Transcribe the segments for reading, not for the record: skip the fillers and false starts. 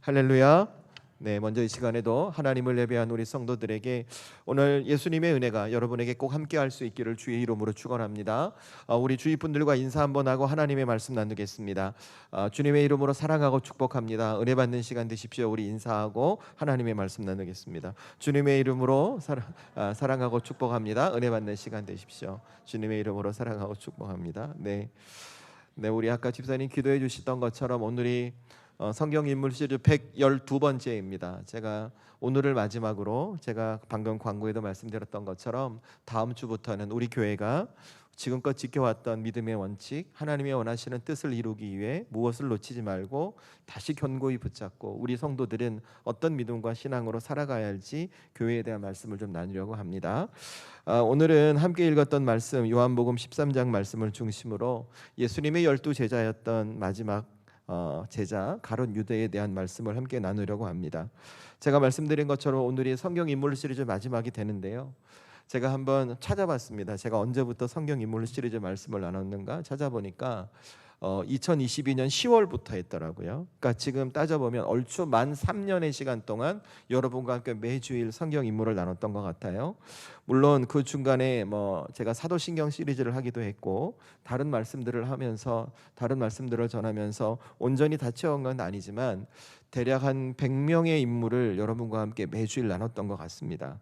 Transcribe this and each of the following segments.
할렐루야. 네, 먼저 이 시간에도 하나님을 예배한 우리 성도들에게 오늘 예수님의 은혜가 여러분에게 꼭 함께할 수 있기를 주의 이름으로 축원합니다. 우리 주위 분들과 인사 한번 하고 하나님의 말씀 나누겠습니다. 주님의 이름으로 사랑하고 축복합니다. 은혜 받는 시간 되십시오. 우리 인사하고 하나님의 말씀 나누겠습니다. 주님의 이름으로 사랑하고 축복합니다. 은혜 받는 시간 되십시오. 주님의 이름으로 사랑하고 축복합니다. 네, 우리 아까 집사님 기도해 주시던 것처럼 오늘이 성경 인물 시리즈 112번째입니다. 제가 오늘을 마지막으로 제가 방금 광고에도 말씀드렸던 것처럼 다음 주부터는 우리 교회가 지금껏 지켜왔던 믿음의 원칙, 하나님의 원하시는 뜻을 이루기 위해 무엇을 놓치지 말고 다시 견고히 붙잡고 우리 성도들은 어떤 믿음과 신앙으로 살아가야 할지 교회에 대한 말씀을 좀 나누려고 합니다. 오늘은 함께 읽었던 말씀 요한복음 13장 말씀을 중심으로 예수님의 12 제자였던 마지막 제자 가룟 유대에 대한 말씀을 함께 나누려고 합니다. 제가 말씀드린 것처럼 오늘이 성경 인물 시리즈 마지막이 되는데요. 제가 한번 찾아봤습니다. 제가 언제부터 성경 인물 시리즈 말씀을 나눴는가 찾아보니까 2022년 10월부터 했더라고요. 그러니까 지금 따져보면 얼추 만 3년의 시간 동안 여러분과 함께 매주일 성경 인물을 나눴던 것 같아요. 물론 그 중간에 제가 사도신경 시리즈를 하기도 했고 다른 말씀들을 하면서 다른 말씀들을 전하면서 온전히 다 채운 건 아니지만 대략 한 100명의 인물을 여러분과 함께 매주일 나눴던 것 같습니다.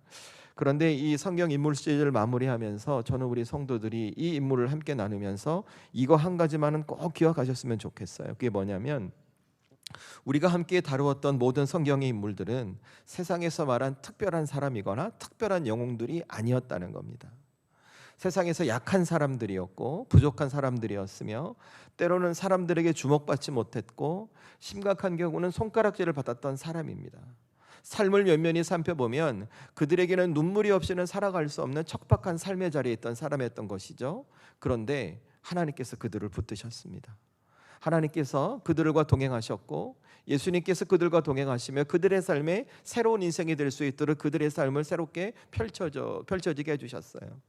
그런데 이 성경 인물 시리즈를 마무리하면서 저는 우리 성도들이 이 인물을 함께 나누면서 이거 한 가지만은 꼭 기억하셨으면 좋겠어요. 그게 뭐냐면 우리가 함께 다루었던 모든 성경의 인물들은 세상에서 말한 특별한 사람이거나 특별한 영웅들이 아니었다는 겁니다. 세상에서 약한 사람들이었고 부족한 사람들이었으며 때로는 사람들에게 주목받지 못했고 심각한 경우는 손가락질을 받았던 사람입니다. 삶을 면면히 살펴보면 그들에게는 눈물이 없이는 살아갈 수 없는 척박한 삶의 자리에 있던 사람이었던 것이죠. 그런데 하나님께서 그들을 붙드셨습니다. 하나님께서 그들과 동행하셨고 예수님께서 그들과 동행하시며 그들의 삶에 새로운 인생이 될 수 있도록 그들의 삶을 새롭게 펼쳐지게 해주셨어요.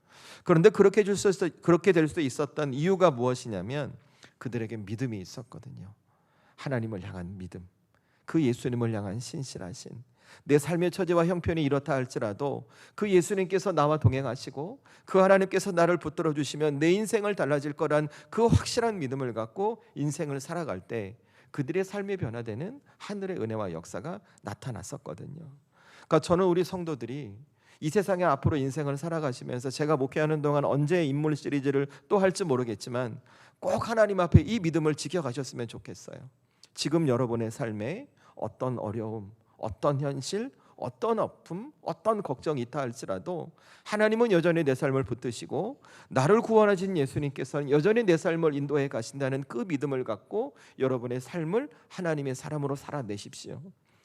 그런데 그렇게 될 수 있었던 이유가 무엇이냐면 그들에게 믿음이 있었거든요. 하나님을 향한 믿음, 그 예수님을 향한 신실하신, 내 삶의 처지와 형편이 이렇다 할지라도 그 예수님께서 나와 동행하시고 그 하나님께서 나를 붙들어 주시면 내 인생을 달라질 거란 그 확실한 믿음을 갖고 인생을 살아갈 때 그들의 삶이 변화되는 하늘의 은혜와 역사가 나타났었거든요. 그러니까 저는 우리 성도들이 이 세상에 앞으로 인생을 살아가시면서 제가 목회하는 동안 언제 인물 시리즈를 또 할지 모르겠지만 꼭 하나님 앞에 이 믿음을 지켜가셨으면 좋겠어요. 지금 여러분의 삶에 어떤 어려움, 어떤 현실, 어떤 아픔, 어떤 걱정이 있다 할지라도 하나님은 여전히 내 삶을 붙드시고 나를 구원하신 예수님께서는 여전히 내 삶을 인도해 가신다는 그 믿음을 갖고 여러분의 삶을 하나님의 사람으로 살아내십시오.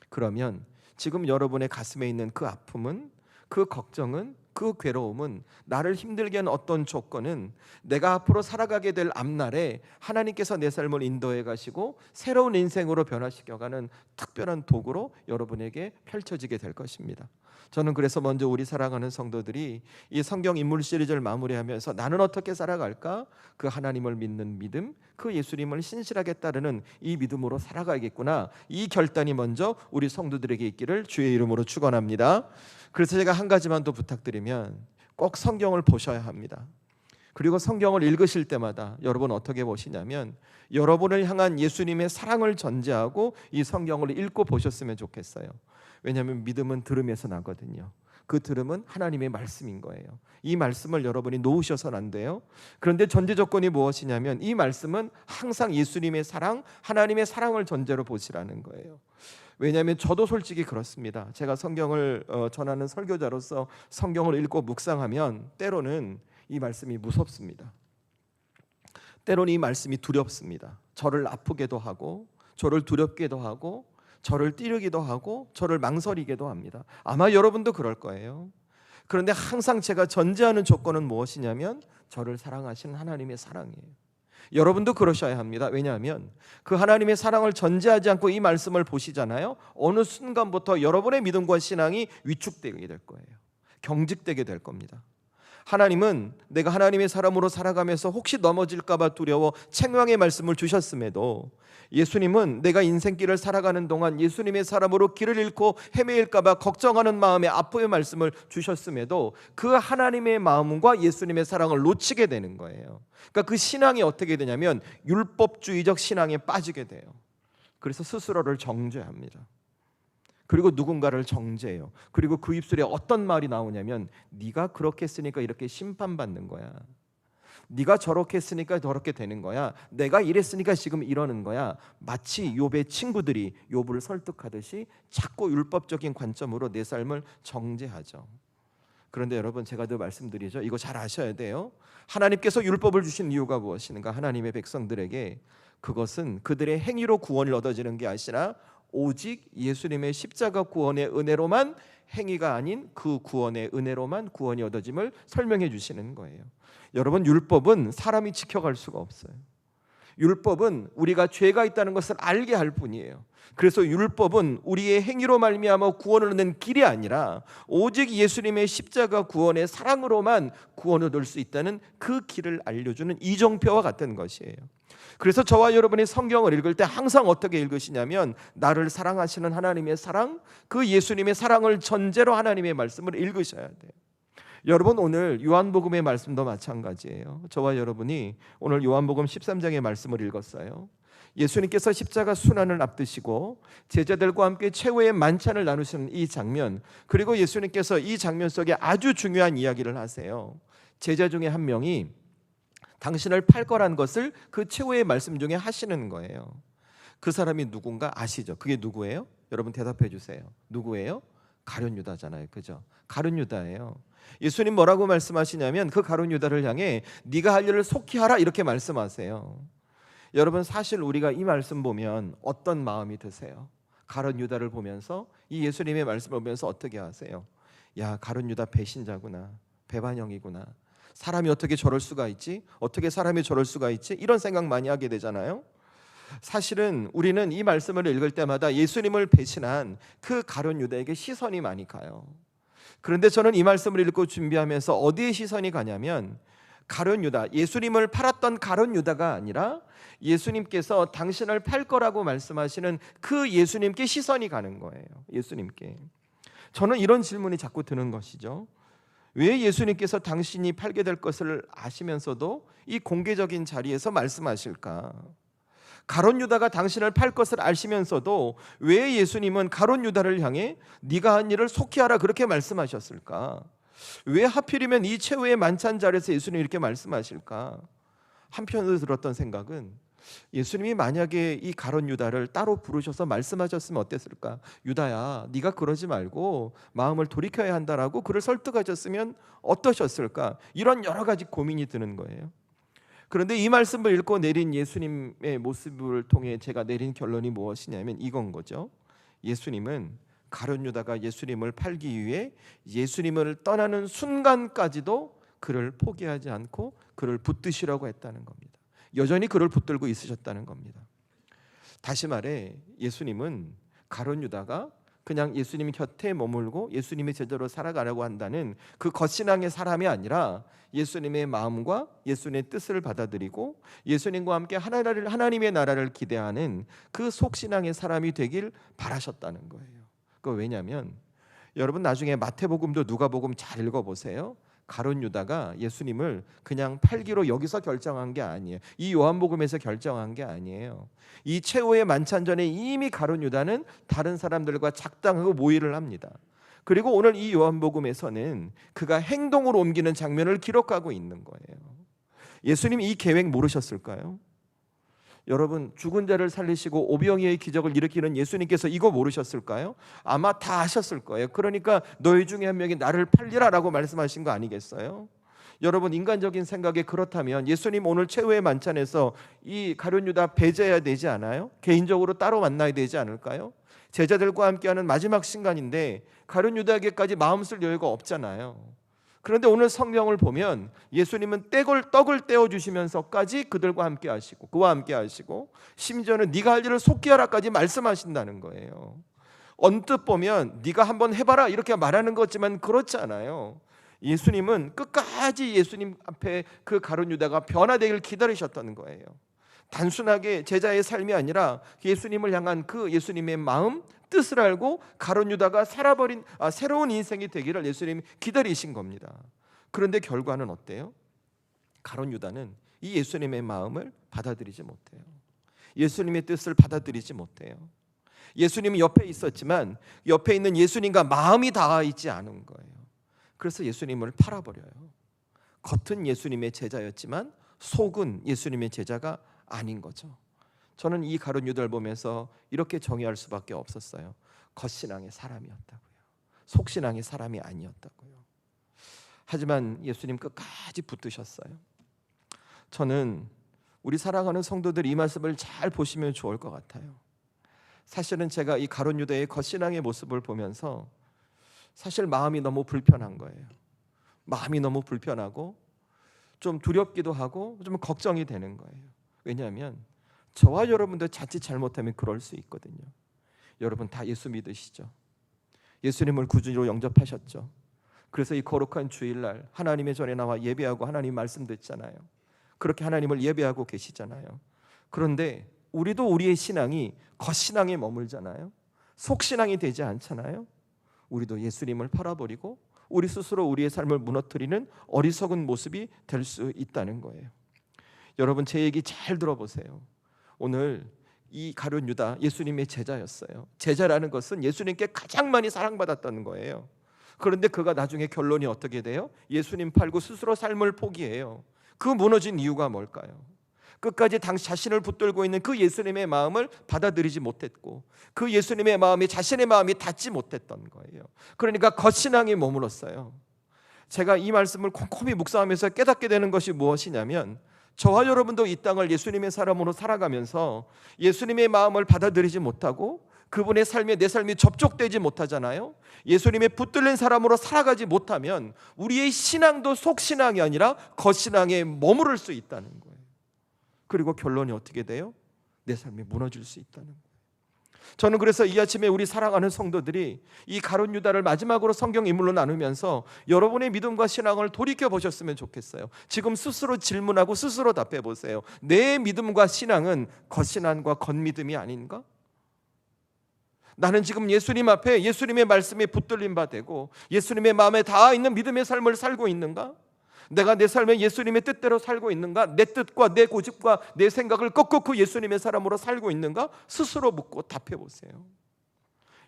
그러면 지금 여러분의 가슴에 있는 그 아픔은, 그 걱정은, 그 괴로움은, 나를 힘들게 하는 어떤 조건은 내가 앞으로 살아가게 될 앞날에 하나님께서 내 삶을 인도해 가시고 새로운 인생으로 변화시켜가는 특별한 도구로 여러분에게 펼쳐지게 될 것입니다. 저는 그래서 먼저 우리 사랑하는 성도들이 이 성경 인물 시리즈를 마무리하면서 나는 어떻게 살아갈까? 그 하나님을 믿는 믿음, 그 예수님을 신실하게 따르는 이 믿음으로 살아가야겠구나, 이 결단이 먼저 우리 성도들에게 있기를 주의 이름으로 축원합니다. 그래서 제가 한 가지만 더 부탁드리면 꼭 성경을 보셔야 합니다. 그리고 성경을 읽으실 때마다 여러분 어떻게 보시냐면 여러분을 향한 예수님의 사랑을 전제하고 이 성경을 읽고 보셨으면 좋겠어요. 왜냐하면 믿음은 들음에서 나거든요. 그 들음은 하나님의 말씀인 거예요. 이 말씀을 여러분이 놓으셔서는 안 돼요. 그런데 전제 조건이 무엇이냐면 이 말씀은 항상 예수님의 사랑, 하나님의 사랑을 전제로 보시라는 거예요. 왜냐하면 저도 솔직히 그렇습니다. 제가 성경을 전하는 설교자로서 성경을 읽고 묵상하면 때로는 이 말씀이 무섭습니다. 때로는 이 말씀이 두렵습니다. 저를 아프게도 하고 저를 두렵게도 하고 저를 찌르기도 하고 저를 망설이게도 합니다. 아마 여러분도 그럴 거예요. 그런데 항상 제가 전제하는 조건은 무엇이냐면 저를 사랑하시는 하나님의 사랑이에요. 여러분도 그러셔야 합니다. 왜냐하면 그 하나님의 사랑을 전제하지 않고 이 말씀을 보시잖아요. 어느 순간부터 여러분의 믿음과 신앙이 위축되게 될 거예요. 경직되게 될 겁니다. 하나님은 내가 하나님의 사람으로 살아가면서 혹시 넘어질까 봐 두려워 책망의 말씀을 주셨음에도, 예수님은 내가 인생길을 살아가는 동안 예수님의 사람으로 길을 잃고 헤매일까 봐 걱정하는 마음에 아픔의 말씀을 주셨음에도 그 하나님의 마음과 예수님의 사랑을 놓치게 되는 거예요. 그러니까 그 신앙이 어떻게 되냐면 율법주의적 신앙에 빠지게 돼요. 그래서 스스로를 정죄합니다. 그리고 누군가를 정죄해요. 그리고 그 입술에 어떤 말이 나오냐면, 네가 그렇게 했으니까 이렇게 심판받는 거야. 네가 저렇게 했으니까 저렇게 되는 거야. 내가 이랬으니까 지금 이러는 거야. 마치 욥의 친구들이 욥을 설득하듯이 자꾸 율법적인 관점으로 내 삶을 정죄하죠. 그런데 여러분, 제가 늘 말씀드리죠. 이거 잘 아셔야 돼요. 하나님께서 율법을 주신 이유가 무엇인가? 하나님의 백성들에게 그것은 그들의 행위로 구원을 얻어지는 게 아니라 오직 예수님의 십자가 구원의 은혜로만, 행위가 아닌 그 구원의 은혜로만 구원이 얻어짐을 설명해 주시는 거예요. 여러분, 율법은 사람이 지켜갈 수가 없어요. 율법은 우리가 죄가 있다는 것을 알게 할 뿐이에요. 그래서 율법은 우리의 행위로 말미암아 구원을 얻는 길이 아니라 오직 예수님의 십자가 구원의 사랑으로만 구원을 얻을 수 있다는 그 길을 알려주는 이정표와 같은 것이에요. 그래서 저와 여러분이 성경을 읽을 때 항상 어떻게 읽으시냐면, 나를 사랑하시는 하나님의 사랑, 그 예수님의 사랑을 전제로 하나님의 말씀을 읽으셔야 돼요. 여러분, 오늘 요한복음의 말씀도 마찬가지예요. 저와 여러분이 오늘 요한복음 13장의 말씀을 읽었어요. 예수님께서 십자가 순환을 앞두시고 제자들과 함께 최후의 만찬을 나누시는 이 장면, 그리고 예수님께서 이 장면 속에 아주 중요한 이야기를 하세요. 제자 중에 한 명이 당신을 팔 거란 것을 그 최후의 말씀 중에 하시는 거예요. 그 사람이 누군가 아시죠? 그게 누구예요? 여러분 대답해 주세요. 누구예요? 가룟 유다잖아요. 그죠? 가룟 유다예요. 예수님 뭐라고 말씀하시냐면, 그 가룟 유다를 향해 네가 할 일을 속히 하라 이렇게 말씀하세요. 여러분, 사실 우리가 이 말씀 보면 어떤 마음이 드세요? 가룟 유다를 보면서, 이 예수님의 말씀을 보면서 어떻게 하세요? 야, 가룟 유다 배신자구나, 배반형이구나, 사람이 어떻게 저럴 수가 있지? 어떻게 사람이 저럴 수가 있지? 이런 생각 많이 하게 되잖아요. 사실은 우리는 이 말씀을 읽을 때마다 예수님을 배신한 그 가룟 유다에게 시선이 많이 가요. 그런데 저는 이 말씀을 읽고 준비하면서 어디에 시선이 가냐면, 가룟 유다, 예수님을 팔았던 가룟 유다가 아니라 예수님께서 당신을 팔 거라고 말씀하시는 그 예수님께 시선이 가는 거예요. 예수님께. 저는 이런 질문이 자꾸 드는 것이죠. 왜 예수님께서 당신이 팔게 될 것을 아시면서도 이 공개적인 자리에서 말씀하실까? 가룟 유다가 당신을 팔 것을 아시면서도 왜 예수님은 가룟 유다를 향해 네가 한 일을 속히 하라 그렇게 말씀하셨을까? 왜 하필이면 이 최후의 만찬 자리에서 예수님이 이렇게 말씀하실까? 한편으로 들었던 생각은, 예수님이 만약에 이 가룟 유다를 따로 부르셔서 말씀하셨으면 어땠을까? 유다야, 네가 그러지 말고 마음을 돌이켜야 한다라고 그를 설득하셨으면 어떠셨을까? 이런 여러 가지 고민이 드는 거예요. 그런데 이 말씀을 읽고 내린 예수님의 모습을 통해 제가 내린 결론이 무엇이냐면 이건 거죠. 예수님은 가룟 유다가 예수님을 팔기 위해 예수님을 떠나는 순간까지도 그를 포기하지 않고 그를 붙드시려고 했다는 겁니다. 여전히 그를 붙들고 있으셨다는 겁니다. 다시 말해, 예수님은 가룟 유다가 그냥 예수님 곁에 머물고 예수님의 제자로 살아가려고 한다는 그 겉신앙의 사람이 아니라 예수님의 마음과 예수님의 뜻을 받아들이고 예수님과 함께 하나님의 나라를 기대하는 그 속신앙의 사람이 되길 바라셨다는 거예요. 왜냐하면 여러분, 나중에 마태복음도 누가복음 잘 읽어보세요. 가룟 유다가 예수님을 그냥 팔기로 여기서 결정한 게 아니에요. 이 요한복음에서 결정한 게 아니에요. 이 최후의 만찬 전에 이미 가룟 유다는 다른 사람들과 작당하고 모의를 합니다. 그리고 오늘 이 요한복음에서는 그가 행동으로 옮기는 장면을 기록하고 있는 거예요. 예수님이 이 계획 모르셨을까요? 여러분, 죽은 자를 살리시고 오병이어의 기적을 일으키는 예수님께서 이거 모르셨을까요? 아마 다 아셨을 거예요. 그러니까 너희 중에 한 명이 나를 팔리라라고 말씀하신 거 아니겠어요? 여러분, 인간적인 생각에 그렇다면 예수님 오늘 최후의 만찬에서 이 가룟 유다 배제해야 되지 않아요? 개인적으로 따로 만나야 되지 않을까요? 제자들과 함께하는 마지막 순간인데 가룟 유다에게까지 마음 쓸 여유가 없잖아요. 그런데 오늘 성경을 보면 예수님은 떡을 떼어주시면서까지 그들과 함께 하시고 그와 함께 하시고 심지어는 네가 할 일을 속히 하라까지 말씀하신다는 거예요. 언뜻 보면 네가 한번 해봐라 이렇게 말하는 거지만 그렇지 않아요. 예수님은 끝까지 예수님 앞에 그 가룟 유다가 변화되길 기다리셨다는 거예요. 단순하게 제자의 삶이 아니라 예수님을 향한 그 예수님의 마음, 뜻을 알고 가룟 유다가 살아버린 새로운 인생이 되기를 예수님이 기다리신 겁니다. 그런데 결과는 어때요? 가룟 유다는 이 예수님의 마음을 받아들이지 못해요. 예수님의 뜻을 받아들이지 못해요. 예수님이 옆에 있었지만 옆에 있는 예수님과 마음이 닿아 있지 않은 거예요. 그래서 예수님을 팔아버려요. 겉은 예수님의 제자였지만 속은 예수님의 제자가 아닌 거죠. 저는 이 가룟 유다를 보면서 이렇게 정의할 수밖에 없었어요. 겉신앙의 사람이었다고요. 속신앙의 사람이 아니었다고요. 하지만 예수님 끝까지 붙드셨어요. 저는 우리 사랑하는 성도들 이 말씀을 잘 보시면 좋을 것 같아요. 사실은 제가 이 가룟 유다의 겉신앙의 모습을 보면서 사실 마음이 너무 불편한 거예요. 마음이 너무 불편하고 좀 두렵기도 하고 좀 걱정이 되는 거예요. 왜냐하면 저와 여러분도 자칫 잘못하면 그럴 수 있거든요. 여러분 다 예수 믿으시죠? 예수님을 구주로 영접하셨죠? 그래서 이 거룩한 주일날 하나님의 전에 나와 예배하고 하나님 말씀 듣잖아요. 그렇게 하나님을 예배하고 계시잖아요. 그런데 우리도 우리의 신앙이 겉신앙에 머물잖아요. 속신앙이 되지 않잖아요. 우리도 예수님을 팔아버리고 우리 스스로 우리의 삶을 무너뜨리는 어리석은 모습이 될 수 있다는 거예요. 여러분 제 얘기 잘 들어보세요. 오늘 이 가룟 유다 예수님의 제자였어요. 제자라는 것은 예수님께 가장 많이 사랑받았다는 거예요. 그런데 그가 나중에 결론이 어떻게 돼요? 예수님 팔고 스스로 삶을 포기해요. 그 무너진 이유가 뭘까요? 끝까지 당시 자신을 붙들고 있는 그 예수님의 마음을 받아들이지 못했고 그 예수님의 마음이 자신의 마음이 닿지 못했던 거예요. 그러니까 겉신앙에 머물렀어요. 제가 이 말씀을 꼼꼼히 묵상하면서 깨닫게 되는 것이 무엇이냐면 저와 여러분도 이 땅을 예수님의 사람으로 살아가면서 예수님의 마음을 받아들이지 못하고 그분의 삶에 내 삶이 접촉되지 못하잖아요. 예수님의 붙들린 사람으로 살아가지 못하면 우리의 신앙도 속신앙이 아니라 겉신앙에 머무를 수 있다는 거예요. 그리고 결론이 어떻게 돼요? 내 삶이 무너질 수 있다는 거예요. 저는 그래서 이 아침에 우리 사랑하는 성도들이 이 가룟 유다를 마지막으로 성경 인물로 나누면서 여러분의 믿음과 신앙을 돌이켜 보셨으면 좋겠어요. 지금 스스로 질문하고 스스로 답해 보세요. 내 믿음과 신앙은 겉신앙과 겉믿음이 아닌가? 나는 지금 예수님 앞에 예수님의 말씀에 붙들림 바 되고 예수님의 마음에 닿아 있는 믿음의 삶을 살고 있는가? 내가 내 삶에 예수님의 뜻대로 살고 있는가? 내 뜻과 내 고집과 내 생각을 꺾고 예수님의 사람으로 살고 있는가? 스스로 묻고 답해 보세요.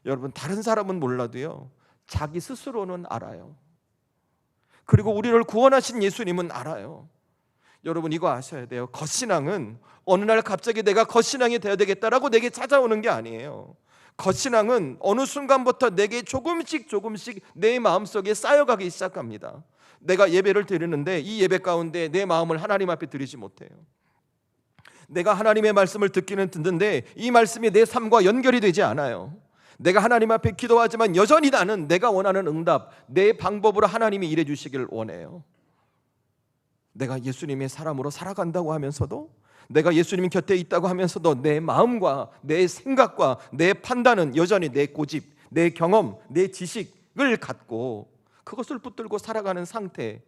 여러분 다른 사람은 몰라도요 자기 스스로는 알아요. 그리고 우리를 구원하신 예수님은 알아요. 여러분 이거 아셔야 돼요. 겉신앙은 어느 날 갑자기 내가 겉신앙이 되어야 되겠다라고 내게 찾아오는 게 아니에요. 겉신앙은 어느 순간부터 내게 조금씩 내 마음속에 쌓여가기 시작합니다. 내가 예배를 드리는데 이 예배 가운데 내 마음을 하나님 앞에 드리지 못해요. 내가 하나님의 말씀을 듣기는 듣는데 이 말씀이 내 삶과 연결이 되지 않아요. 내가 하나님 앞에 기도하지만 여전히 나는 내가 원하는 응답, 내 방법으로 하나님이 일해 주시기를 원해요. 내가 예수님의 사람으로 살아간다고 하면서도 내가 예수님 곁에 있다고 하면서도 내 마음과 내 생각과 내 판단은 여전히 내 고집, 내 경험, 내 지식을 갖고 그것을 붙들고 살아가는 상태,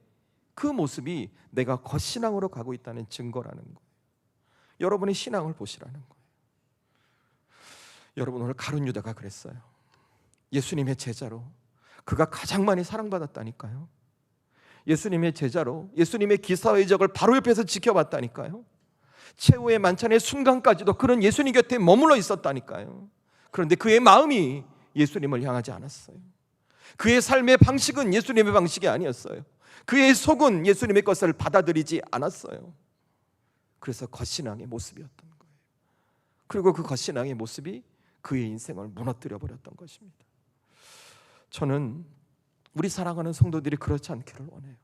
그 모습이 내가 겉신앙으로 가고 있다는 증거라는 거예요. 여러분의 신앙을 보시라는 거예요. 여러분 오늘 가룟 유다가 그랬어요. 예수님의 제자로 그가 가장 많이 사랑받았다니까요. 예수님의 제자로 예수님의 기사의적을 바로 옆에서 지켜봤다니까요. 최후의 만찬의 순간까지도 그는 예수님 곁에 머물러 있었다니까요. 그런데 그의 마음이 예수님을 향하지 않았어요. 그의 삶의 방식은 예수님의 방식이 아니었어요. 그의 속은 예수님의 것을 받아들이지 않았어요. 그래서 겉신앙의 모습이었던 거예요. 그리고 그 겉신앙의 모습이 그의 인생을 무너뜨려 버렸던 것입니다. 저는 우리 사랑하는 성도들이 그렇지 않기를 원해요.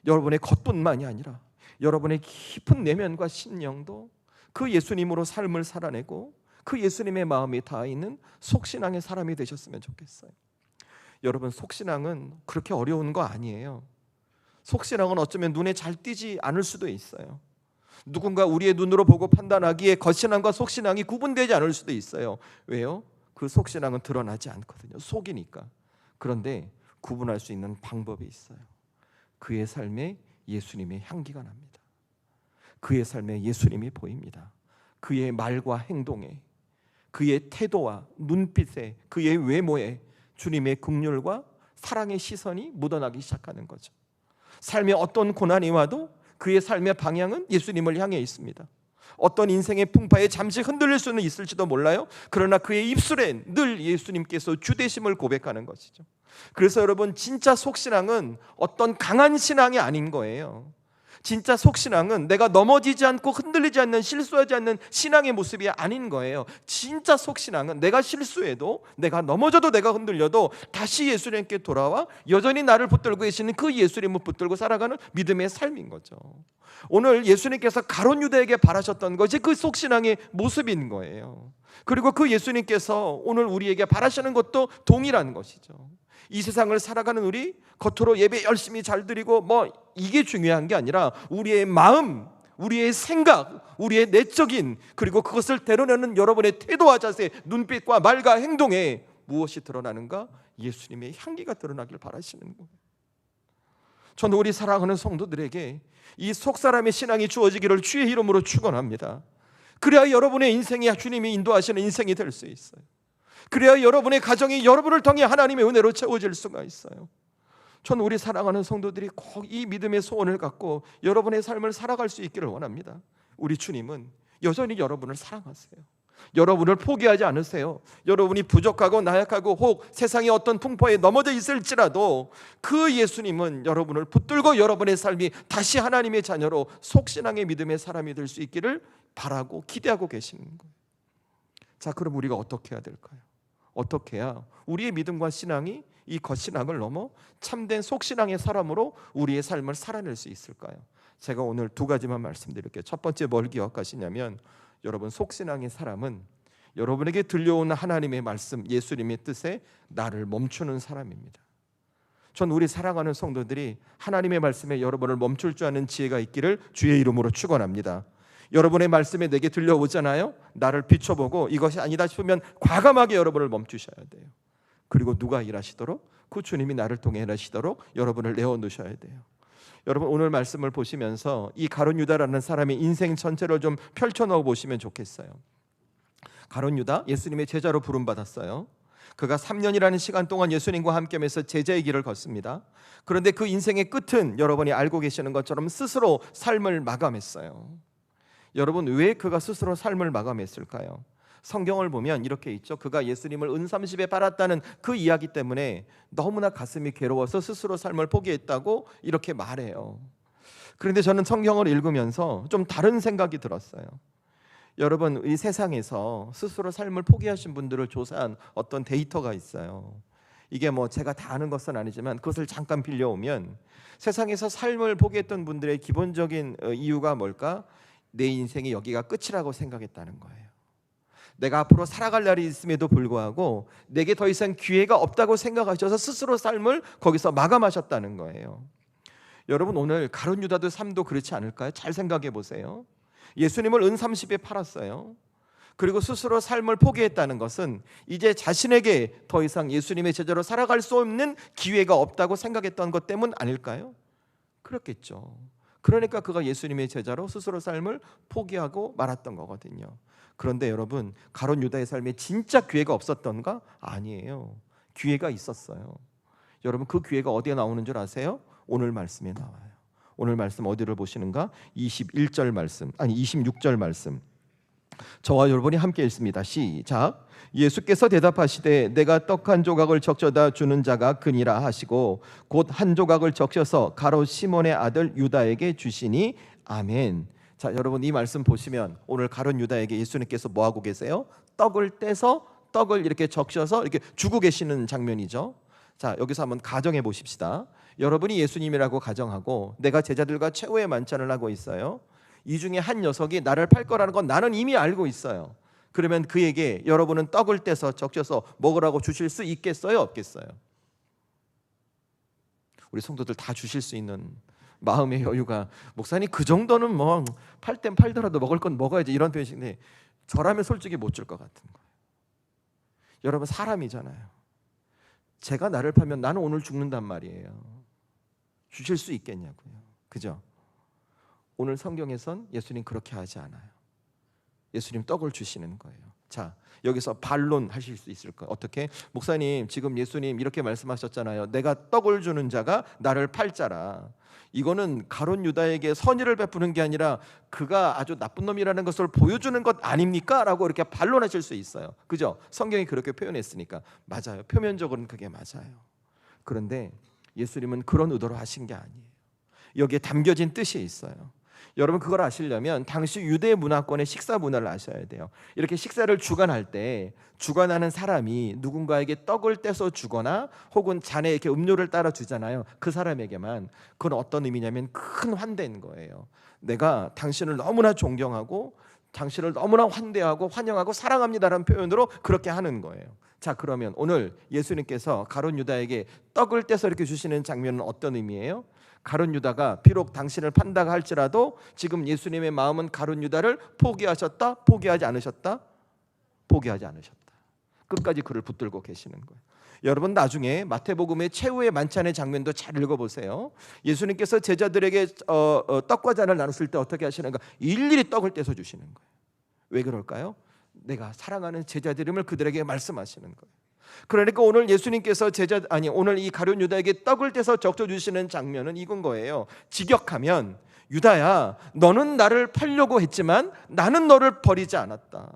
여러분의 겉뿐만이 아니라 여러분의 깊은 내면과 심령도 그 예수님으로 삶을 살아내고 그 예수님의 마음이 닿아 있는 속신앙의 사람이 되셨으면 좋겠어요. 여러분 속신앙은 그렇게 어려운 거 아니에요. 속신앙은 어쩌면 눈에 잘 띄지 않을 수도 있어요. 누군가 우리의 눈으로 보고 판단하기에 겉신앙과 속신앙이 구분되지 않을 수도 있어요. 왜요? 그 속신앙은 드러나지 않거든요. 속이니까. 그런데 구분할 수 있는 방법이 있어요. 그의 삶에 예수님의 향기가 납니다. 그의 삶에 예수님이 보입니다. 그의 말과 행동에, 그의 태도와 눈빛에, 그의 외모에 주님의 긍휼과 사랑의 시선이 묻어나기 시작하는 거죠. 삶에 어떤 고난이 와도 그의 삶의 방향은 예수님을 향해 있습니다. 어떤 인생의 풍파에 잠시 흔들릴 수는 있을지도 몰라요. 그러나 그의 입술엔 늘 예수님께서 주되심을 고백하는 것이죠. 그래서 여러분, 진짜 속신앙은 어떤 강한 신앙이 아닌 거예요. 진짜 속신앙은 내가 넘어지지 않고 흔들리지 않는, 실수하지 않는 신앙의 모습이 아닌 거예요. 진짜 속신앙은 내가 실수해도, 내가 넘어져도, 내가 흔들려도 다시 예수님께 돌아와 여전히 나를 붙들고 계시는 그 예수님을 붙들고 살아가는 믿음의 삶인 거죠. 오늘 예수님께서 가룟 유다에게 바라셨던 것이 그 속신앙의 모습인 거예요. 그리고 그 예수님께서 오늘 우리에게 바라시는 것도 동일한 것이죠. 이 세상을 살아가는 우리, 겉으로 예배 열심히 잘 드리고 이게 중요한 게 아니라 우리의 마음, 우리의 생각, 우리의 내적인, 그리고 그것을 드러내는 여러분의 태도와 자세, 눈빛과 말과 행동에 무엇이 드러나는가? 예수님의 향기가 드러나길 바라시는 거예요. 저는 우리 사랑하는 성도들에게 이 속사람의 신앙이 주어지기를 주의 이름으로 축원합니다. 그래야 여러분의 인생이 주님이 인도하시는 인생이 될 수 있어요. 그래야 여러분의 가정이 여러분을 통해 하나님의 은혜로 채워질 수가 있어요. 저는 우리 사랑하는 성도들이 꼭 이 믿음의 소원을 갖고 여러분의 삶을 살아갈 수 있기를 원합니다. 우리 주님은 여전히 여러분을 사랑하세요. 여러분을 포기하지 않으세요. 여러분이 부족하고 나약하고 혹 세상의 어떤 풍파에 넘어져 있을지라도 그 예수님은 여러분을 붙들고 여러분의 삶이 다시 하나님의 자녀로 속신앙의 믿음의 사람이 될 수 있기를 바라고 기대하고 계시는 거예요. 자, 그럼 우리가 어떻게 해야 될까요? 어떻게 해야 우리의 믿음과 신앙이 이 겉신앙을 넘어 참된 속신앙의 사람으로 우리의 삶을 살아낼 수 있을까요? 제가 오늘 두 가지만 말씀드릴게요. 첫 번째, 뭘 기억하시냐면, 여러분, 속신앙의 사람은 여러분에게 들려오는 하나님의 말씀, 예수님의 뜻에 나를 멈추는 사람입니다. 전 우리 사랑하는 성도들이 하나님의 말씀에 여러분을 멈출 줄 아는 지혜가 있기를 주의 이름으로 축원합니다. 여러분의 말씀에 내게 들려오잖아요. 나를 비춰보고 이것이 아니다 싶으면 과감하게 여러분을 멈추셔야 돼요. 그리고 누가 일하시도록? 그 주님이 나를 통해 일하시도록 여러분을 내어놓으셔야 돼요. 여러분, 오늘 말씀을 보시면서 이 가룟 유다라는 사람의 인생 전체를 좀 펼쳐놓아 보시면 좋겠어요. 가룟 유다, 예수님의 제자로 부름받았어요. 그가 3년이라는 시간 동안 예수님과 함께하면서 제자의 길을 걷습니다. 그런데 그 인생의 끝은 여러분이 알고 계시는 것처럼 스스로 삶을 마감했어요. 여러분, 왜 그가 스스로 삶을 마감했을까요? 성경을 보면 이렇게 있죠. 그가 예수님을 은30에 팔았다는 그 이야기 때문에 너무나 가슴이 괴로워서 스스로 삶을 포기했다고 이렇게 말해요. 그런데 저는 성경을 읽으면서 좀 다른 생각이 들었어요. 여러분, 이 세상에서 스스로 삶을 포기하신 분들을 조사한 어떤 데이터가 있어요. 이게 제가 다 아는 것은 아니지만 그것을 잠깐 빌려오면, 세상에서 삶을 포기했던 분들의 기본적인 이유가 뭘까? 내 인생이 여기가 끝이라고 생각했다는 거예요. 내가 앞으로 살아갈 날이 있음에도 불구하고 내게 더 이상 기회가 없다고 생각하셔서 스스로 삶을 거기서 마감하셨다는 거예요. 여러분, 오늘 가룟 유다도 삶도 그렇지 않을까요? 잘 생각해 보세요. 예수님을 은30에 팔았어요. 그리고 스스로 삶을 포기했다는 것은 이제 자신에게 더 이상 예수님의 제자로 살아갈 수 없는 기회가 없다고 생각했던 것 때문 아닐까요? 그렇겠죠. 그러니까 그가 예수님의 제자로 스스로 삶을 포기하고 말았던 거거든요. 그런데 여러분, 가룟 유다의 삶에 진짜 기회가 없었던가? 아니에요. 기회가 있었어요. 여러분, 그 기회가 어디에 나오는 줄 아세요? 오늘 말씀에 나와요. 오늘 말씀 어디를 보시는가? 26절 말씀. 저와 여러분이 함께 읽습니다. 시작. 예수께서 대답하시되 내가 떡 한 조각을 적셔다 주는 자가 그니라 하시고 곧 한 조각을 적셔서 가롯 시몬의 아들 유다에게 주시니 아멘. 자, 여러분, 이 말씀 보시면 오늘 가룟 유다에게 예수님께서 뭐 하고 계세요? 떡을 떼서 떡을 이렇게 적셔서 이렇게 주고 계시는 장면이죠. 자, 여기서 한번 가정해 보십시다. 여러분이 예수님이라고 가정하고 내가 제자들과 최후의 만찬을 하고 있어요. 이 중에 한 녀석이 나를 팔 거라는 건 나는 이미 알고 있어요. 그러면 그에게 여러분은 떡을 떼서 적셔서 먹으라고 주실 수 있겠어요? 없겠어요? 우리 성도들 다 주실 수 있는 마음의 여유가, 목사님 그 정도는 팔 땐 팔더라도 먹을 건 먹어야지, 이런 표현인데 저라면 솔직히 못 줄 것 같은 거예요. 여러분, 사람이잖아요. 제가 나를 팔면 나는 오늘 죽는단 말이에요. 주실 수 있겠냐고요. 그죠? 오늘 성경에선 예수님 그렇게 하지 않아요. 예수님 떡을 주시는 거예요. 자, 여기서 반론하실 수 있을 거예요. 어떻게? 목사님, 지금 예수님 이렇게 말씀하셨잖아요. 내가 떡을 주는 자가 나를 팔 자라. 이거는 가룟 유다에게 선의를 베푸는 게 아니라 그가 아주 나쁜 놈이라는 것을 보여주는 것 아닙니까? 라고 이렇게 반론하실 수 있어요. 그죠? 성경이 그렇게 표현했으니까. 맞아요. 표면적으로는 그게 맞아요. 그런데 예수님은 그런 의도로 하신 게 아니에요. 여기에 담겨진 뜻이 있어요. 여러분, 그걸 아시려면 당시 유대 문화권의 식사 문화를 아셔야 돼요. 이렇게 식사를 주관할 때 주관하는 사람이 누군가에게 떡을 떼서 주거나 혹은 잔에 이렇게 음료를 따라 주잖아요. 그 사람에게만. 그건 어떤 의미냐면 큰 환대인 거예요. 내가 당신을 너무나 존경하고 당신을 너무나 환대하고 환영하고 사랑합니다라는 표현으로 그렇게 하는 거예요. 자, 그러면 오늘 예수님께서 가룟 유다에게 떡을 떼서 이렇게 주시는 장면은 어떤 의미예요? 가룟 유다가 비록 당신을 판다고 할지라도 지금 예수님의 마음은 가룟 유다를 포기하셨다? 포기하지 않으셨다? 포기하지 않으셨다. 끝까지 그를 붙들고 계시는 거예요. 여러분, 나중에 마태복음의 최후의 만찬의 장면도 잘 읽어보세요. 예수님께서 제자들에게 떡과 잔을 나눴을 때 어떻게 하시는가? 일일이 떡을 떼서 주시는 거예요. 왜 그럴까요? 내가 사랑하는 제자들임을 그들에게 말씀하시는 거예요. 그러니까 오늘 예수님께서 오늘 이 가룟 유다에게 떡을 떼서 적셔 주시는 장면은 이건 거예요. 직역하면, 유다야, 너는 나를 팔려고 했지만 나는 너를 버리지 않았다.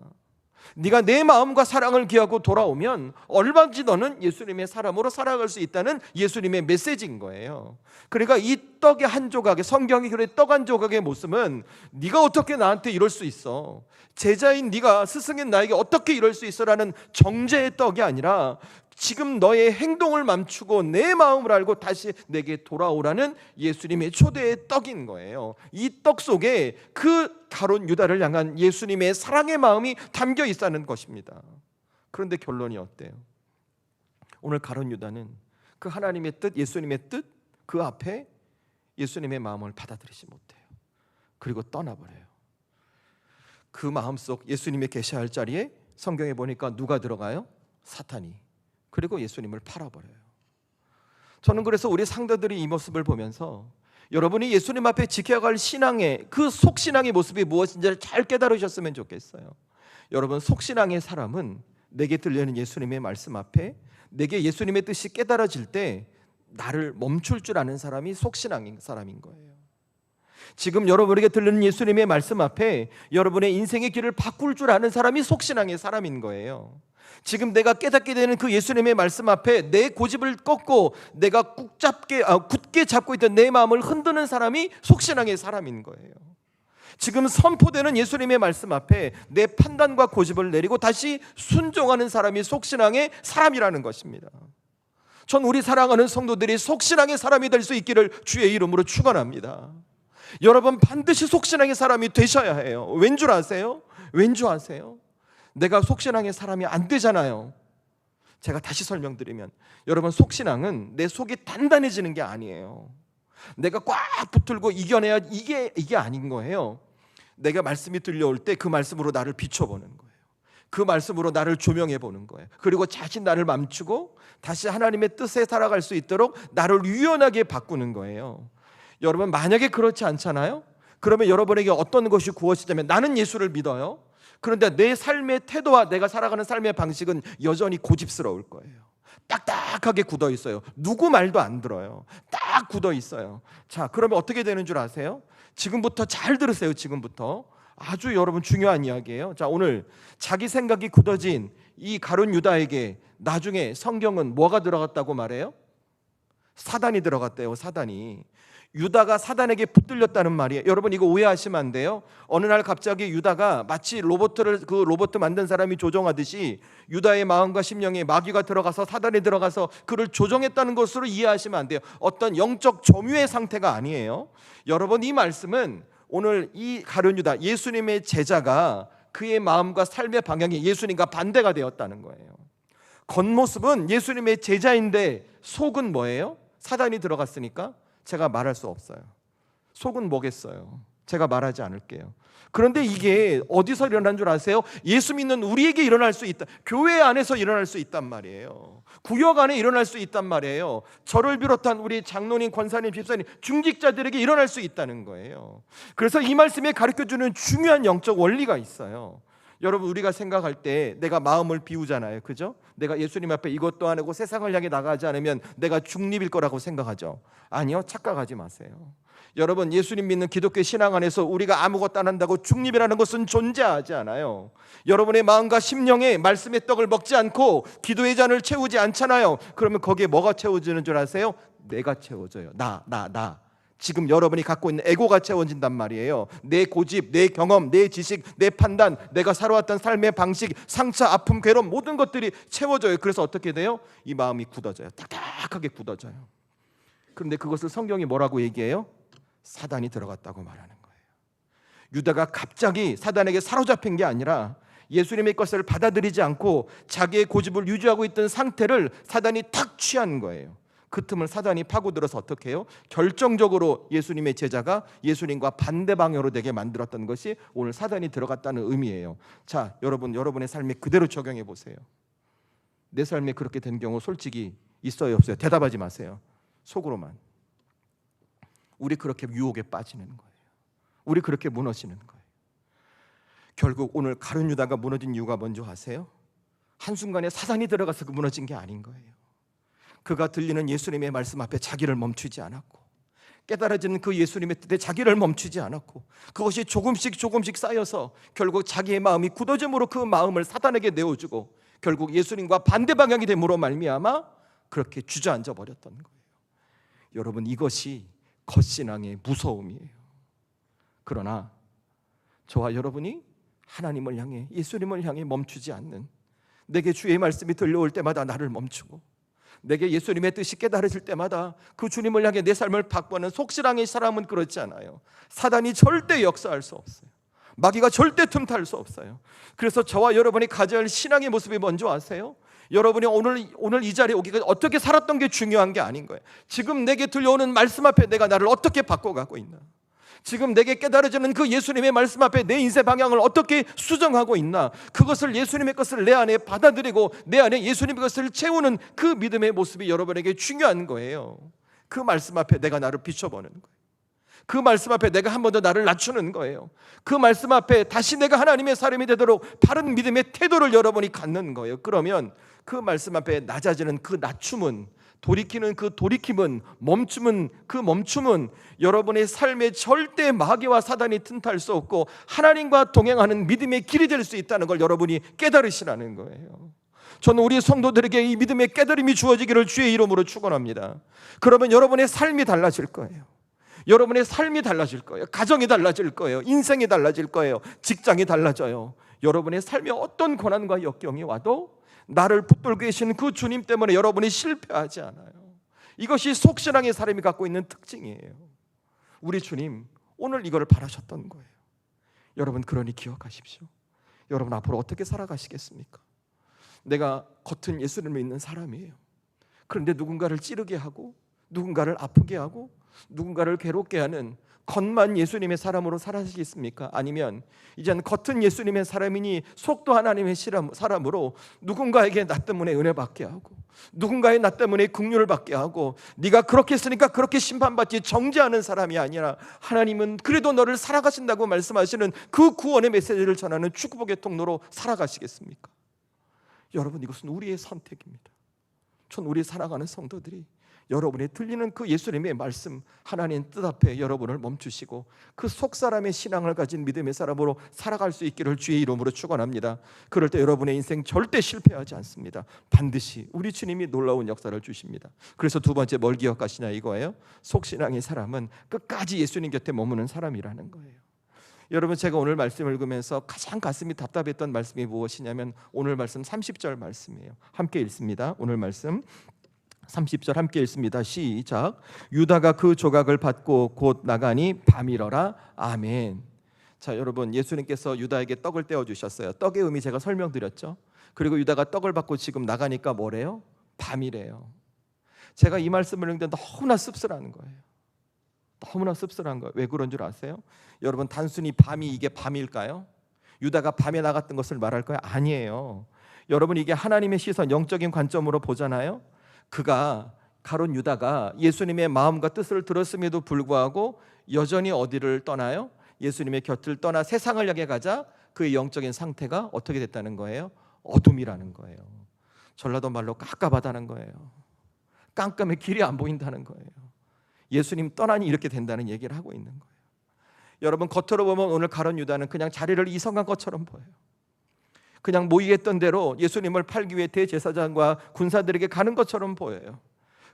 네가 내 마음과 사랑을 기하고 돌아오면 얼마든지 너는 예수님의 사람으로 살아갈 수 있다는 예수님의 메시지인 거예요. 그러니까 이 떡의 한 조각의, 성경이 그래 떡 한 조각의 모습은 네가 어떻게 나한테 이럴 수 있어, 제자인 네가, 스승인 나에게 어떻게 이럴 수 있어라는 정죄의 떡이 아니라 지금 너의 행동을 멈추고 내 마음을 알고 다시 내게 돌아오라는 예수님의 초대의 떡인 거예요. 이 떡 속에 그 가룟 유다를 향한 예수님의 사랑의 마음이 담겨 있다는 것입니다. 그런데 결론이 어때요? 오늘 가룟 유다는 그 하나님의 뜻, 예수님의 뜻, 그 앞에 예수님의 마음을 받아들이지 못해요. 그리고 떠나버려요. 그 마음속 예수님이 계셔야 할 자리에 성경에 보니까 누가 들어가요? 사탄이. 그리고 예수님을 팔아버려요. 저는 그래서 우리 상도들이 이 모습을 보면서 여러분이 예수님 앞에 지켜야 할 신앙의 그 속신앙의 모습이 무엇인지를 잘 깨달으셨으면 좋겠어요. 여러분, 속신앙의 사람은 내게 들리는 예수님의 말씀 앞에 내게 예수님의 뜻이 깨달아질 때 나를 멈출 줄 아는 사람이 속신앙인 사람인 거예요. 지금 여러분에게 들리는 예수님의 말씀 앞에 여러분의 인생의 길을 바꿀 줄 아는 사람이 속신앙의 사람인 거예요. 지금 내가 깨닫게 되는 그 예수님의 말씀 앞에 내 고집을 꺾고 내가 굳게 잡고 있던 내 마음을 흔드는 사람이 속신앙의 사람인 거예요. 지금 선포되는 예수님의 말씀 앞에 내 판단과 고집을 내리고 다시 순종하는 사람이 속신앙의 사람이라는 것입니다. 전 우리 사랑하는 성도들이 속신앙의 사람이 될 수 있기를 주의 이름으로 축원합니다. 여러분, 반드시 속신앙의 사람이 되셔야 해요. 왠 줄 아세요? 왠 줄 아세요? 내가 속신앙의 사람이 안 되잖아요. 제가 다시 설명드리면, 여러분, 속신앙은 내 속이 단단해지는 게 아니에요. 내가 꽉 붙들고 이겨내야 이게 아닌 거예요. 내가 말씀이 들려올 때 그 말씀으로 나를 비춰보는 거예요. 그 말씀으로 나를 조명해 보는 거예요. 그리고 자신 나를 멈추고 다시 하나님의 뜻에 살아갈 수 있도록 나를 유연하게 바꾸는 거예요. 여러분, 만약에 그렇지 않잖아요? 그러면 여러분에게 어떤 것이 구워지냐면, 나는 예수를 믿어요. 그런데 내 삶의 태도와 내가 살아가는 삶의 방식은 여전히 고집스러울 거예요. 딱딱하게 굳어 있어요. 누구 말도 안 들어요. 딱 굳어 있어요. 자, 그러면 어떻게 되는 줄 아세요? 지금부터 잘 들으세요. 지금부터 아주 여러분 중요한 이야기예요. 자, 오늘 자기 생각이 굳어진 이 가룟 유다에게 나중에 성경은 뭐가 들어갔다고 말해요? 사단이 들어갔대요. 사단이. 유다가 사단에게 붙들렸다는 말이에요. 여러분, 이거 오해하시면 안 돼요. 어느 날 갑자기 유다가 마치 그 로봇 만든 사람이 조종하듯이 유다의 마음과 심령에 마귀가 들어가서 사단이 들어가서 그를 조종했다는 것으로 이해하시면 안 돼요. 어떤 영적 점유의 상태가 아니에요. 여러분, 이 말씀은 오늘 이 가룟 유다, 예수님의 제자가 그의 마음과 삶의 방향이 예수님과 반대가 되었다는 거예요. 겉모습은 예수님의 제자인데 속은 뭐예요? 사단이 들어갔으니까 제가 말할 수 없어요. 속은 뭐겠어요? 제가 말하지 않을게요. 그런데 이게 어디서 일어난 줄 아세요? 예수 믿는 우리에게 일어날 수 있다. 교회 안에서 일어날 수 있단 말이에요. 구역 안에 일어날 수 있단 말이에요. 저를 비롯한 우리 장로님, 권사님, 집사님, 중직자들에게 일어날 수 있다는 거예요. 그래서 이 말씀에 가르쳐주는 중요한 영적 원리가 있어요. 여러분, 우리가 생각할 때 내가 마음을 비우잖아요, 그죠? 내가 예수님 앞에 이것도 안 하고 세상을 향해 나가지 않으면 내가 중립일 거라고 생각하죠. 아니요, 착각하지 마세요. 여러분, 예수님 믿는 기독교 신앙 안에서 우리가 아무것도 안 한다고 중립이라는 것은 존재하지 않아요. 여러분의 마음과 심령에 말씀의 떡을 먹지 않고 기도의 잔을 채우지 않잖아요. 그러면 거기에 뭐가 채워지는 줄 아세요? 내가 채워져요. 나. 지금 여러분이 갖고 있는 에고가 채워진단 말이에요. 내 고집, 내 경험, 내 지식, 내 판단, 내가 살아왔던 삶의 방식, 상처, 아픔, 괴로움, 모든 것들이 채워져요. 그래서 어떻게 돼요? 이 마음이 굳어져요. 딱딱하게 굳어져요. 그런데 그것을 성경이 뭐라고 얘기해요? 사단이 들어갔다고 말하는 거예요. 유다가 갑자기 사단에게 사로잡힌 게 아니라 예수님의 것을 받아들이지 않고 자기의 고집을 유지하고 있던 상태를 사단이 탁 취한 거예요. 그 틈을 사단이 파고들어서 어떻게 해요? 결정적으로 예수님의 제자가 예수님과 반대 방향으로 되게 만들었던 것이 오늘 사단이 들어갔다는 의미예요. 자, 여러분의 삶에 그대로 적용해 보세요. 내 삶에 그렇게 된 경우 솔직히 있어요, 없어요? 대답하지 마세요. 속으로만. 우리 그렇게 유혹에 빠지는 거예요. 우리 그렇게 무너지는 거예요. 결국 오늘 가룟 유다가 무너진 이유가 뭔지 아세요? 한순간에 사단이 들어가서 무너진 게 아닌 거예요. 그가 들리는 예수님의 말씀 앞에 자기를 멈추지 않았고, 깨달아지는 그 예수님의 뜻에 자기를 멈추지 않았고, 그것이 조금씩 쌓여서 결국 자기의 마음이 굳어짐으로 그 마음을 사단에게 내어주고 결국 예수님과 반대 방향이 됨으로 말미암아 그렇게 주저앉아 버렸던 거예요. 여러분, 이것이 겉신앙의 무서움이에요. 그러나 저와 여러분이 하나님을 향해, 예수님을 향해 멈추지 않는, 내게 주의 말씀이 들려올 때마다 나를 멈추고 내게 예수님의 뜻이 깨달아질 때마다 그 주님을 향해 내 삶을 바꾸는 속신앙의 사람은 그렇지 않아요. 사단이 절대 역사할 수 없어요. 마귀가 절대 틈탈 수 없어요. 그래서 저와 여러분이 가져야 할 신앙의 모습이 뭔지 아세요? 여러분이 오늘 이 자리에 오기가 어떻게 살았던 게 중요한 게 아닌 거예요. 지금 내게 들려오는 말씀 앞에 내가 나를 어떻게 바꿔가고 있나, 지금 내게 깨달아지는 그 예수님의 말씀 앞에 내 인생 방향을 어떻게 수정하고 있나, 그것을 예수님의 것을 내 안에 받아들이고 내 안에 예수님의 것을 채우는 그 믿음의 모습이 여러분에게 중요한 거예요. 그 말씀 앞에 내가 나를 비춰보는 거예요. 그 말씀 앞에 내가 한 번 더 나를 낮추는 거예요. 그 말씀 앞에 다시 내가 하나님의 사람이 되도록 바른 믿음의 태도를 여러분이 갖는 거예요. 그러면 그 말씀 앞에 낮아지는 그 낮춤은, 돌이키는 그 돌이킴은, 멈춤은, 그 멈춤은 여러분의 삶에 절대 마귀와 사단이 틈탈 수 없고 하나님과 동행하는 믿음의 길이 될 수 있다는 걸 여러분이 깨달으시라는 거예요. 저는 우리 성도들에게 이 믿음의 깨달음이 주어지기를 주의 이름으로 축원합니다. 그러면 여러분의 삶이 달라질 거예요. 여러분의 삶이 달라질 거예요. 가정이 달라질 거예요. 인생이 달라질 거예요. 직장이 달라져요. 여러분의 삶에 어떤 고난과 역경이 와도 나를 붙들고 계신 그 주님 때문에 여러분이 실패하지 않아요. 이것이 속신앙의 사람이 갖고 있는 특징이에요. 우리 주님 오늘 이걸 바라셨던 거예요. 여러분, 그러니 기억하십시오. 여러분 앞으로 어떻게 살아가시겠습니까? 내가 겉은 예수님을 믿는 사람이에요. 그런데 누군가를 찌르게 하고, 누군가를 아프게 하고, 누군가를 괴롭게 하는 겉만 예수님의 사람으로 살아가시겠습니까? 아니면 이제는 겉은 예수님의 사람이니 속도 하나님의 사람으로 누군가에게 나 때문에 은혜 받게 하고, 누군가의 나 때문에 긍휼을 받게 하고, 네가 그렇게 했으니까 그렇게 심판받지 정죄하는 사람이 아니라 하나님은 그래도 너를 살아가신다고 말씀하시는 그 구원의 메시지를 전하는 축복의 통로로 살아가시겠습니까? 여러분, 이것은 우리의 선택입니다. 전 우리 살아가는 성도들이 여러분이 들리는 그 예수님의 말씀, 하나님 뜻 앞에 여러분을 멈추시고 그 속사람의 신앙을 가진 믿음의 사람으로 살아갈 수 있기를 주의 이름으로 축원합니다. 그럴 때 여러분의 인생 절대 실패하지 않습니다. 반드시 우리 주님이 놀라운 역사를 주십니다. 그래서 두 번째 뭘 기억하시냐 이거예요. 속신앙의 사람은 끝까지 예수님 곁에 머무는 사람이라는 거예요. 여러분, 제가 오늘 말씀을 읽으면서 가장 가슴이 답답했던 말씀이 무엇이냐면 오늘 말씀 30절 말씀이에요. 함께 읽습니다. 오늘 말씀 30절 함께 읽습니다. 시작. 유다가 그 조각을 받고 곧 나가니 밤이러라. 아멘. 자, 여러분, 예수님께서 유다에게 떡을 떼어 주셨어요. 떡의 의미 제가 설명드렸죠. 그리고 유다가 떡을 받고 지금 나가니까 뭐래요? 밤이래요. 제가 이 말씀을 읽는데 너무나 씁쓸한 거예요. 너무나 씁쓸한 거예요. 왜 그런 줄 아세요? 여러분, 단순히 밤이 이게 밤일까요? 유다가 밤에 나갔던 것을 말할까요? 아니에요. 여러분, 이게 하나님의 시선, 영적인 관점으로 보잖아요. 그가, 가룟 유다가 예수님의 마음과 뜻을 들었음에도 불구하고 여전히 어디를 떠나요? 예수님의 곁을 떠나 세상을 향해 가자 그의 영적인 상태가 어떻게 됐다는 거예요? 어둠이라는 거예요. 전라도 말로 깝깝하다는 거예요. 깜깜해 길이 안 보인다는 거예요. 예수님 떠나니 이렇게 된다는 얘기를 하고 있는 거예요. 여러분, 겉으로 보면 오늘 가룟 유다는 그냥 자리를 이성한 것처럼 보여요. 그냥 모이겠던 대로 예수님을 팔기 위해 대제사장과 군사들에게 가는 것처럼 보여요.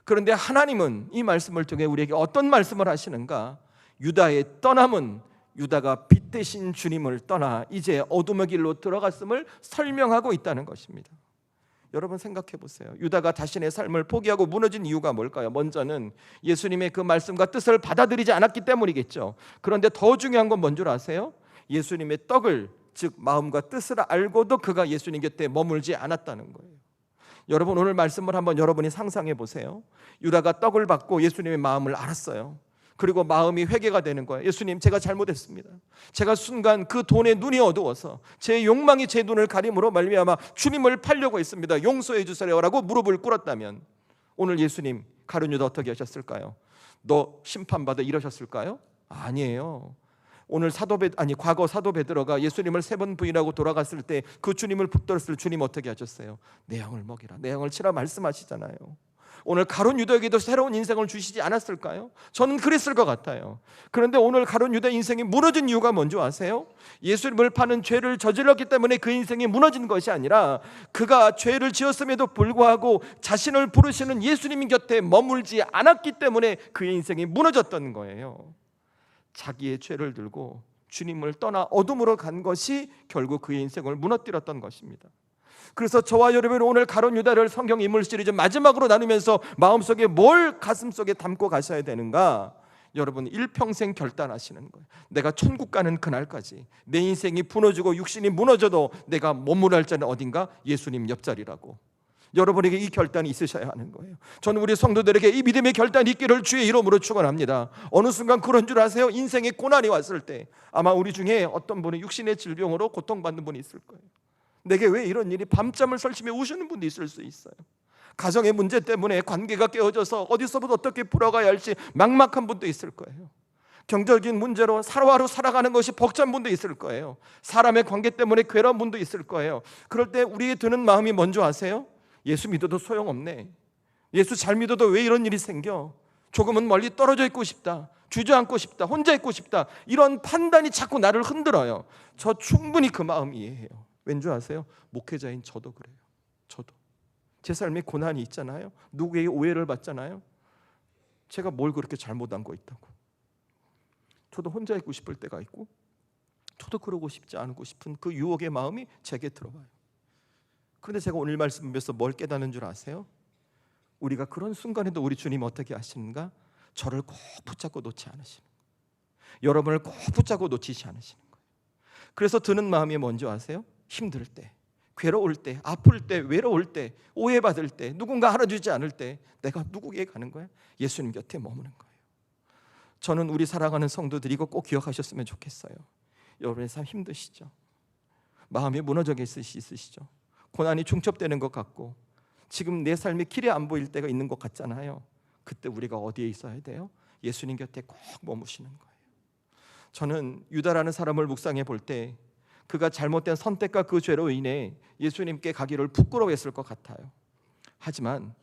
그런데 하나님은 이 말씀을 통해 우리에게 어떤 말씀을 하시는가? 유다의 떠남은 유다가 빛 대신 주님을 떠나 이제 어둠의 길로 들어갔음을 설명하고 있다는 것입니다. 여러분, 생각해 보세요. 유다가 자신의 삶을 포기하고 무너진 이유가 뭘까요? 먼저는 예수님의 그 말씀과 뜻을 받아들이지 않았기 때문이겠죠. 그런데 더 중요한 건 뭔 줄 아세요? 예수님의 떡을, 즉 마음과 뜻을 알고도 그가 예수님 곁에 머물지 않았다는 거예요. 여러분, 오늘 말씀을 한번 여러분이 상상해 보세요. 유다가 떡을 받고 예수님의 마음을 알았어요. 그리고 마음이 회개가 되는 거예요. 예수님, 제가 잘못했습니다. 제가 순간 그 돈에 눈이 어두워서 제 욕망이 제 눈을 가림으로 말미암아 주님을 팔려고 했습니다. 용서해 주세요라고 무릎을 꿇었다면 오늘 예수님 가룟 유다 어떻게 하셨을까요? 너 심판받아 이러셨을까요? 아니에요. 오늘 과거 사도 베드로가 예수님을 3번 부인하고 돌아갔을 때 그 주님을 붙들었을 주님 어떻게 하셨어요? 내 영을 먹이라, 내 영을 치라 말씀하시잖아요. 오늘 가룟 유다에게도 새로운 인생을 주시지 않았을까요? 저는 그랬을 것 같아요. 그런데 오늘 가룟 유다 인생이 무너진 이유가 뭔지 아세요? 예수님을 파는 죄를 저질렀기 때문에 그 인생이 무너진 것이 아니라 그가 죄를 지었음에도 불구하고 자신을 부르시는 예수님 곁에 머물지 않았기 때문에 그의 인생이 무너졌던 거예요. 자기의 죄를 들고 주님을 떠나 어둠으로 간 것이 결국 그의 인생을 무너뜨렸던 것입니다. 그래서 저와 여러분은 오늘 가룟 유다를 성경 인물 시리즈 마지막으로 나누면서 마음속에 뭘 가슴속에 담고 가셔야 되는가? 여러분, 일평생 결단하시는 거예요. 내가 천국 가는 그날까지 내 인생이 무너지고 육신이 무너져도 내가 머무를 자는 어딘가? 예수님 옆자리라고. 여러분에게 이 결단이 있으셔야 하는 거예요. 저는 우리 성도들에게 이 믿음의 결단이 있기를 주의 이름으로 축원합니다. 어느 순간 그런 줄 아세요? 인생의 고난이 왔을 때 아마 우리 중에 어떤 분은 육신의 질병으로 고통받는 분이 있을 거예요. 내게 왜 이런 일이, 밤잠을 설치며 우시는 분도 있을 수 있어요. 가정의 문제 때문에 관계가 깨어져서 어디서부터 어떻게 풀어가야 할지 막막한 분도 있을 거예요. 경제적인 문제로 하루하루 살아가는 것이 벅찬 분도 있을 거예요. 사람의 관계 때문에 괴로운 분도 있을 거예요. 그럴 때 우리에게 드는 마음이 뭔지 아세요? 예수 믿어도 소용없네. 예수 잘 믿어도 왜 이런 일이 생겨? 조금은 멀리 떨어져 있고 싶다. 주저앉고 싶다. 혼자 있고 싶다. 이런 판단이 자꾸 나를 흔들어요. 저 충분히 그 마음 이해해요. 왠지 아세요? 목회자인 저도 그래요. 저도 제 삶에 고난이 있잖아요. 누구에게 오해를 받잖아요. 제가 뭘 그렇게 잘못한 거 있다고. 저도 혼자 있고 싶을 때가 있고, 저도 그러고 싶지 않고 싶은 그 유혹의 마음이 제게 들어와요. 그런데 제가 오늘 말씀에서 뭘 깨닫는 줄 아세요? 우리가 그런 순간에도 우리 주님 어떻게 하시는가? 저를 꼭 붙잡고 놓지 않으시는 거예요. 여러분을 꼭 붙잡고 놓치지 않으시는 거예요. 그래서 드는 마음이 뭔지 아세요? 힘들 때, 괴로울 때, 아플 때, 외로울 때, 오해받을 때, 누군가 알아주지 않을 때 내가 누구에게 가는 거예요? 예수님 곁에 머무는 거예요. 저는 우리 사랑하는 성도들이 이거 꼭 기억하셨으면 좋겠어요. 여러분의 삶 힘드시죠? 마음이 무너져 있으시죠? 고난이 중첩되는 것 같고 지금 내 삶이 길이 안 보일 때가 있는 것 같잖아요. 그때 우리가 어디에 있어야 돼요? 예수님 곁에 꼭 머무시는 거예요. 저는 유다라는 사람을 묵상해 볼 때 그가 잘못된 선택과 그 죄로 인해 예수님께 가기를 부끄러워했을 것 같아요. 하지만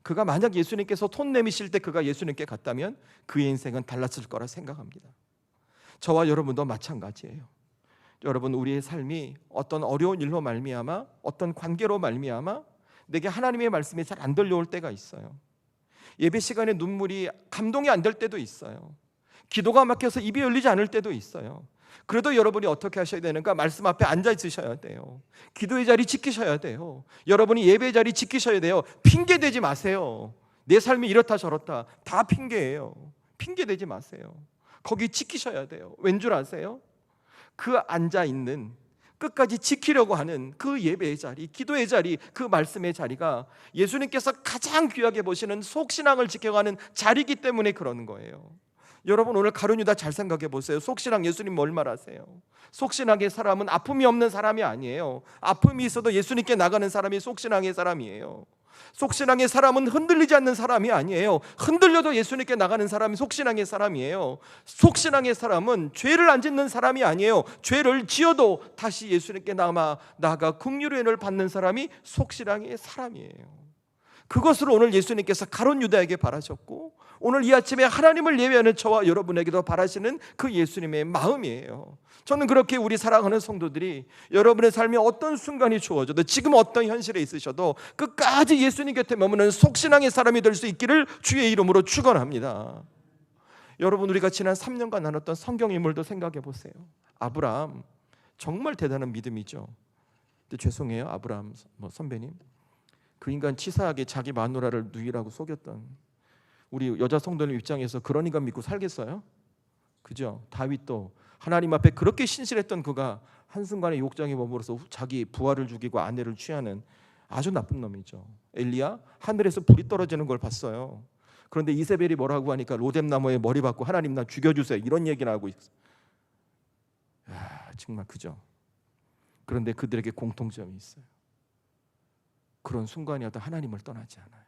그가 만약 예수님께서 손 내미실 때 그가 예수님께 갔다면 그의 인생은 달랐을 거라 생각합니다. 저와 여러분도 마찬가지예요. 여러분, 우리의 삶이 어떤 어려운 일로 말미암아, 어떤 관계로 말미암아 내게 하나님의 말씀이 잘 안 들려올 때가 있어요. 예배 시간에 눈물이 감동이 안 될 때도 있어요. 기도가 막혀서 입이 열리지 않을 때도 있어요. 그래도 여러분이 어떻게 하셔야 되는가? 말씀 앞에 앉아 있으셔야 돼요. 기도의 자리 지키셔야 돼요. 여러분이 예배의 자리 지키셔야 돼요. 핑계 대지 마세요. 내 삶이 이렇다 저렇다 다 핑계예요. 핑계 대지 마세요. 거기 지키셔야 돼요. 왠 줄 아세요? 그 앉아 있는, 끝까지 지키려고 하는 그 예배의 자리, 기도의 자리, 그 말씀의 자리가 예수님께서 가장 귀하게 보시는 속신앙을 지켜가는 자리이기 때문에 그러는 거예요. 여러분 오늘 가룟 유다 잘 생각해 보세요. 속신앙 예수님 뭘 말하세요? 속신앙의 사람은 아픔이 없는 사람이 아니에요. 아픔이 있어도 예수님께 나가는 사람이 속신앙의 사람이에요. 속신앙의 사람은 흔들리지 않는 사람이 아니에요. 흔들려도 예수님께 나가는 사람이 속신앙의 사람이에요. 속신앙의 사람은 죄를 안 짓는 사람이 아니에요. 죄를 지어도 다시 예수님께 나아가 긍휼의 은혜를 받는 사람이 속신앙의 사람이에요. 그것을 오늘 예수님께서 가룟 유다에게 바라셨고, 오늘 이 아침에 하나님을 예배하는 저와 여러분에게도 바라시는 그 예수님의 마음이에요. 저는 그렇게 우리 사랑하는 성도들이 여러분의 삶에 어떤 순간이 주어져도, 지금 어떤 현실에 있으셔도 끝까지 예수님 곁에 머무는 속신앙의 사람이 될 수 있기를 주의 이름으로 축원합니다. 여러분, 우리가 지난 3년간 나눴던 성경 인물도 생각해 보세요. 아브라함 정말 대단한 믿음이죠. 근데 죄송해요, 아브라함 선배님, 그 인간 치사하게 자기 마누라를 누이라고 속였던 우리 여자 성도님 입장에서 그런 인간 믿고 살겠어요? 그죠? 다윗도 하나님 앞에 그렇게 신실했던 그가 한순간에 욕정에 머물러서 자기 부하를 죽이고 아내를 취하는 아주 나쁜 놈이죠. 엘리야, 하늘에서 불이 떨어지는 걸 봤어요. 그런데 이세벨이 뭐라고 하니까 로뎀나무에 머리 박고 하나님 나 죽여주세요, 이런 얘기를 하고 있어요. 정말 그죠? 그런데 그들에게 공통점이 있어요. 그런 순간이어도 하나님을 떠나지 않아요.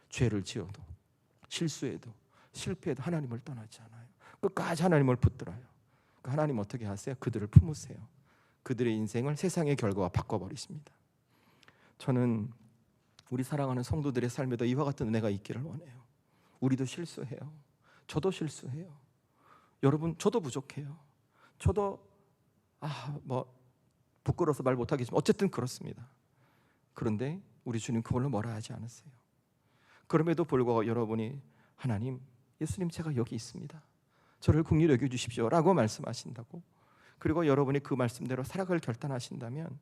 죄를 지어도, 실수해도, 실패해도 하나님을 떠나지 않아요. 끝까지 하나님을 붙들어요. 하나님 어떻게 하세요? 그들을 품으세요. 그들의 인생을 세상의 결과와 바꿔버리십니다. 저는 우리 사랑하는 성도들의 삶에도 이와 같은 은혜가 있기를 원해요. 우리도 실수해요. 저도 실수해요. 여러분, 저도 부족해요. 저도 부끄러워서 말 못하겠지만 어쨌든 그렇습니다. 그런데 우리 주님 그걸로 뭐라 하지 않으세요. 그럼에도 불구하고 여러분이 하나님, 예수님 제가 여기 있습니다, 저를 긍휼히 여겨주십시오 라고 말씀하신다고, 그리고 여러분이 그 말씀대로 살아갈 결단하신다면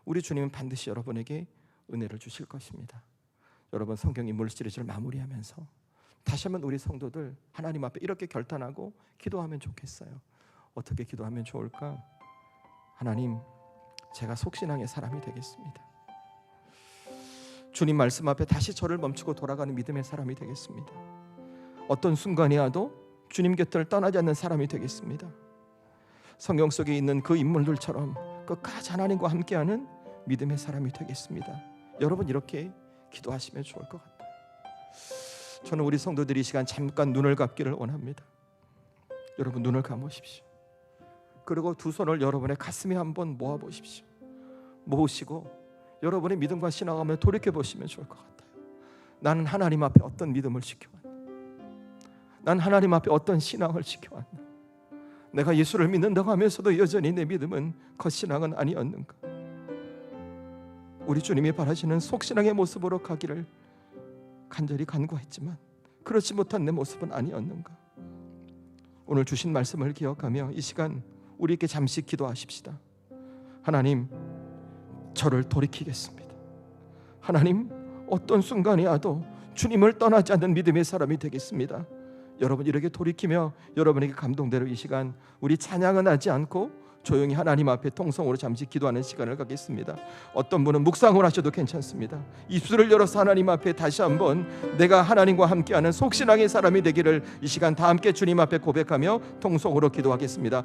우리 주님은 반드시 여러분에게 은혜를 주실 것입니다. 여러분, 성경 인물 시리즈를 마무리하면서 다시 한번 우리 성도들 하나님 앞에 이렇게 결단하고 기도하면 좋겠어요. 어떻게 기도하면 좋을까? 하나님, 제가 속신앙의 사람이 되겠습니다. 주님 말씀 앞에 다시 저를 멈추고 돌아가는 믿음의 사람이 되겠습니다. 어떤 순간이 와도 주님 곁을 떠나지 않는 사람이 되겠습니다. 성경 속에 있는 그 인물들처럼 끝까지 하나님과 함께하는 믿음의 사람이 되겠습니다. 여러분, 이렇게 기도하시면 좋을 것 같아요. 저는 우리 성도들이 이 시간 잠깐 눈을 감기를 원합니다. 여러분, 눈을 감으십시오. 그리고 두 손을 여러분의 가슴에 한번 모아보십시오. 모으시고 여러분의 믿음과 신앙을 돌이켜보시면 좋을 것 같아요. 나는 하나님 앞에 어떤 믿음을 지켜왔나? 난 하나님 앞에 어떤 신앙을 지켜왔나? 내가 예수를 믿는다고 하면서도 여전히 내 믿음은 겉신앙은 아니었는가? 우리 주님이 바라시는 속신앙의 모습으로 가기를 간절히 간구했지만 그렇지 못한 내 모습은 아니었는가? 오늘 주신 말씀을 기억하며 이 시간 우리에게 잠시 기도하십시다. 하나님, 저를 돌이키겠습니다. 하나님, 어떤 순간이 와도 주님을 떠나지 않는 믿음의 사람이 되겠습니다. 여러분, 이렇게 돌이키며 여러분에게 감동대로 이 시간 우리 찬양은 하지 않고 조용히 하나님 앞에 통성으로 잠시 기도하는 시간을 갖겠습니다. 어떤 분은 묵상을 하셔도 괜찮습니다. 입술을 열어서 하나님 앞에 다시 한번 내가 하나님과 함께하는 속신앙의 사람이 되기를 이 시간 다 함께 주님 앞에 고백하며 통성으로 기도하겠습니다.